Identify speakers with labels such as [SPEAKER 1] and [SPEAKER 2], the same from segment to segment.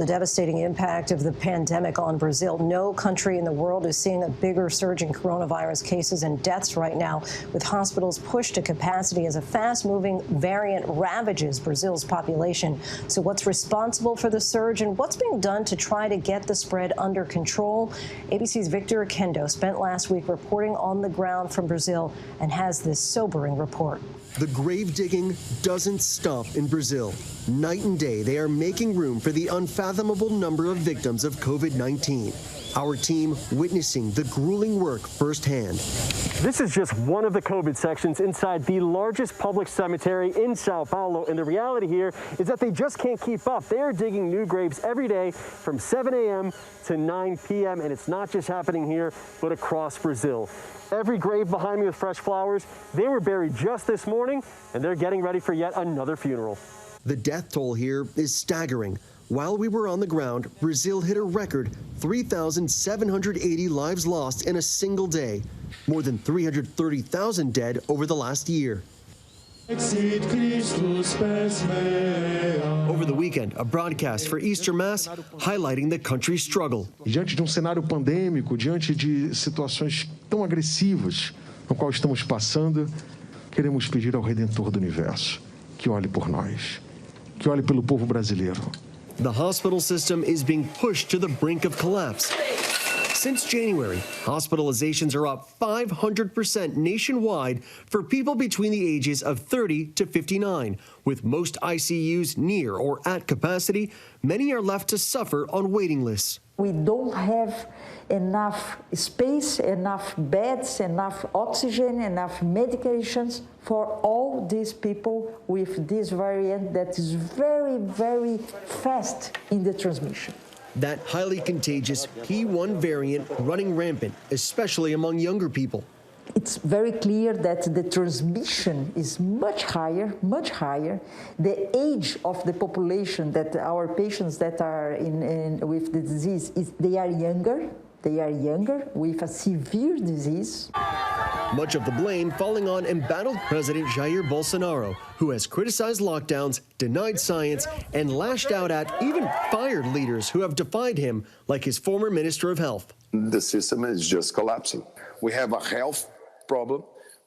[SPEAKER 1] The devastating impact of the pandemic on Brazil. No country in the world is seeing a bigger surge in coronavirus cases and deaths right now, with hospitals pushed to capacity as a fast-moving variant ravages Brazil's population. So what's responsible for the surge and what's being done to try to get the spread under control? ABC's Victor Oquendo spent last week reporting on the ground from Brazil and has this sobering report.
[SPEAKER 2] The grave digging doesn't stop in Brazil. Night and day, they are making room for the unfathomable number of victims of COVID-19. Our team witnessing the grueling work firsthand.
[SPEAKER 3] This is just one of the COVID sections inside the largest public cemetery in Sao Paulo. And the reality here is that they just can't keep up. They are digging new graves every day from 7 a.m. to 9 p.m. And it's not just happening here, but across Brazil. Every grave behind me with fresh flowers, they were buried just this morning, and they're getting ready for yet another funeral.
[SPEAKER 2] The death toll here is staggering. While we were on the ground, Brazil hit a record 3,780 lives lost in a single day, more than 330,000 dead over the last year. Over the weekend, a broadcast for Easter Mass highlighting the country's struggle.
[SPEAKER 4] Diante de cenário pandêmico, diante de situações tão agressivas no qual estamos passando, queremos pedir ao Redentor do Universo que olhe por nós, que olhe pelo povo brasileiro.
[SPEAKER 2] The hospital system is being pushed to the brink of collapse. Since January, hospitalizations are up 500% nationwide for people between the ages of 30 to 59. With most ICUs near or at capacity, many are left to suffer on waiting lists.
[SPEAKER 5] We don't have enough space, enough beds, enough oxygen, enough medications for all these people with this variant that is very, very fast in the transmission.
[SPEAKER 2] That highly contagious P1 variant running rampant, especially among younger people.
[SPEAKER 5] It's very clear that the transmission is much higher, much higher. The age of the population that our patients that are with the disease, they are younger with a severe disease.
[SPEAKER 2] Much of the blame falling on embattled President Jair Bolsonaro, who has criticized lockdowns, denied science, and lashed out at, even fired leaders who have defied him, like his former Minister of Health.
[SPEAKER 6] The system is just collapsing. We have a health problem,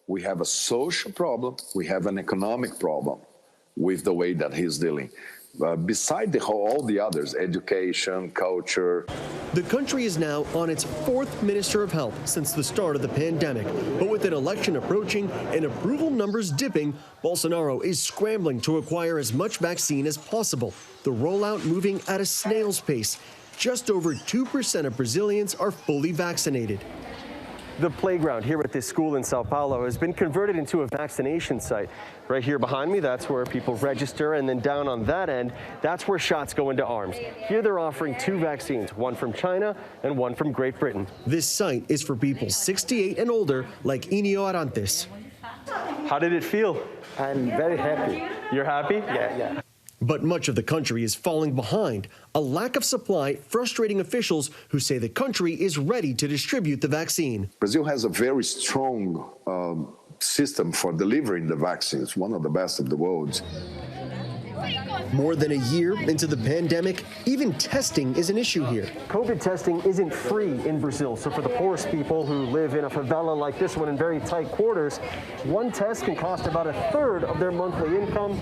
[SPEAKER 6] we have a social problem, we have an economic problem with the way that he's dealing. Beside all the others, education, culture.
[SPEAKER 2] The country is now on its fourth Minister of Health since the start of the pandemic. But with an election approaching and approval numbers dipping, Bolsonaro is scrambling to acquire as much vaccine as possible. The rollout moving at a snail's pace. Just over 2% of Brazilians are fully vaccinated.
[SPEAKER 3] The playground here at this school in Sao Paulo has been converted into a vaccination site. Right here behind me, that's where people register, and then down on that end, that's where shots go into arms. Here they're offering two vaccines, one from China and one from Great Britain.
[SPEAKER 2] This site is for people 68 and older, like Inio Arantes.
[SPEAKER 3] How did it feel?
[SPEAKER 7] I'm very happy.
[SPEAKER 3] You're happy?
[SPEAKER 7] Yeah.
[SPEAKER 2] But much of the country is falling behind. A lack of supply frustrating officials who say the country is ready to distribute the vaccine.
[SPEAKER 6] Brazil has a very strong system for delivering the vaccines, one of the best of the world.
[SPEAKER 2] More than a year into the pandemic, even testing is an issue here.
[SPEAKER 3] COVID testing isn't free in Brazil, so for the poorest people who live in a favela like this one in very tight quarters, one test can cost about a third of their monthly income.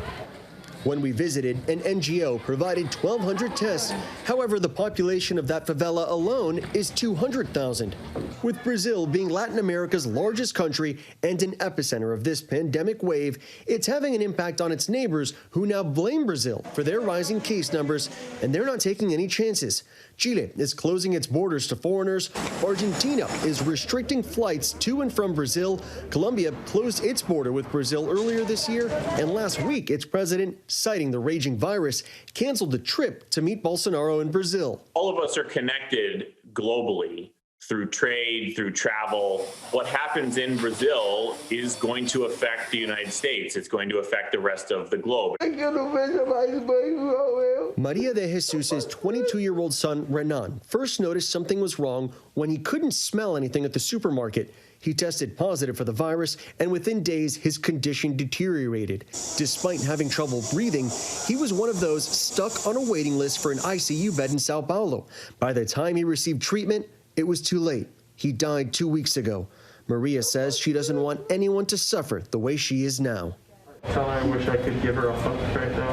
[SPEAKER 2] When we visited, an NGO provided 1,200 tests. However, the population of that favela alone is 200,000. With Brazil being Latin America's largest country and an epicenter of this pandemic wave, it's having an impact on its neighbors who now blame Brazil for their rising case numbers, and they're not taking any chances. Chile is closing its borders to foreigners. Argentina is restricting flights to and from Brazil. Colombia closed its border with Brazil earlier this year. And last week, its president, citing the raging virus, canceled the trip to meet Bolsonaro in Brazil.
[SPEAKER 8] All of us are connected globally through trade, through travel. What happens in Brazil is going to affect the United States. It's going to affect the rest of the globe.
[SPEAKER 2] Maria de Jesus' 22-year-old son, Renan, first noticed something was wrong when he couldn't smell anything at the supermarket. He tested positive for the virus, and within days, his condition deteriorated. Despite having trouble breathing, he was one of those stuck on a waiting list for an ICU bed in Sao Paulo. By the time he received treatment, it was too late. He died 2 weeks ago. Maria says she doesn't want anyone to suffer the way she is now.
[SPEAKER 3] Tell her I wish I could give her a hug right now.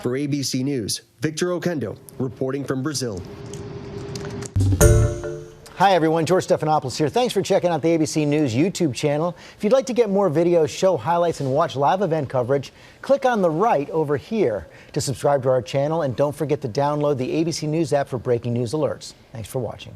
[SPEAKER 2] For ABC News, Victor Oquendo, reporting from Brazil.
[SPEAKER 9] Hi, everyone. George Stephanopoulos here. Thanks for checking out the ABC News YouTube channel. If you'd like to get more videos, show highlights, and watch live event coverage, click on the right over here to subscribe to our channel. And don't forget to download the ABC News app for breaking news alerts. Thanks for watching.